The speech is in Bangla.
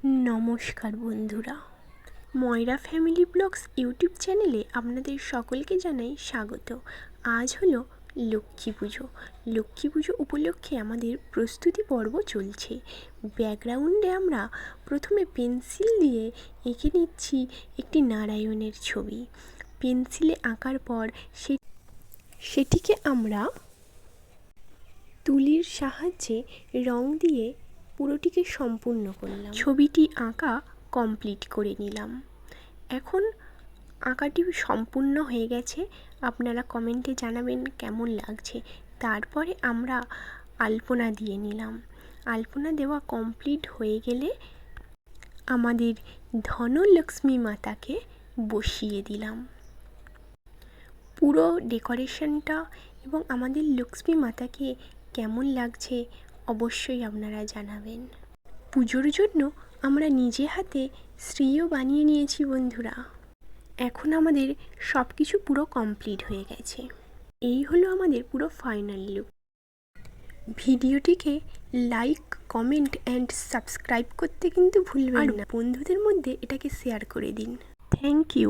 নমস্কার বন্ধুরা, ময়রা ফ্যামিলি ব্লগস ইউটিউব চ্যানেলে আপনাদের সকলকে জানাই স্বাগত। আজ হলো লক্ষ্মী পুজো। লক্ষ্মী পুজো উপলক্ষে আমাদের প্রস্তুতি পর্ব চলছে। ব্যাকগ্রাউন্ডে আমরা প্রথমে পেন্সিল দিয়ে এঁকে নিচ্ছি একটি নারায়ণের ছবি। পেন্সিলে আঁকার পর সেটিকে আমরা তুলির সাহায্যে রং দিয়ে পুরোটিকে সম্পূর্ণ করলাম। ছবিটি আঁকা কমপ্লিট করে নিলাম। এখন আঁকাটি সম্পূর্ণ হয়ে গেছে, আপনারা কমেন্টে জানাবেন কেমন লাগছে। তারপরে আমরা আলপনা দিয়ে নিলাম। আলপনা দেওয়া কমপ্লিট হয়ে গেলে আমাদের ধনলক্ষ্মী মাতাকে বসিয়ে দিলাম। পুরো ডেকোরেশনটা এবং আমাদের লক্ষ্মী মাতাকে কেমন লাগছে অবশ্যই আপনারা জানাবেন। পুজোর জন্য আমরা নিজে হাতে শ্রীও বানিয়ে নিয়েছি বন্ধুরা। এখন আমাদের সব কিছু পুরো কমপ্লিট হয়ে গেছে। এই হলো আমাদের পুরো ফাইনাল লুক। ভিডিওটিকে লাইক, কমেন্ট অ্যান্ড সাবস্ক্রাইব করতে কিন্তু ভুলবেন না। বন্ধুদের মধ্যে এটাকে শেয়ার করে দিন। Thank you.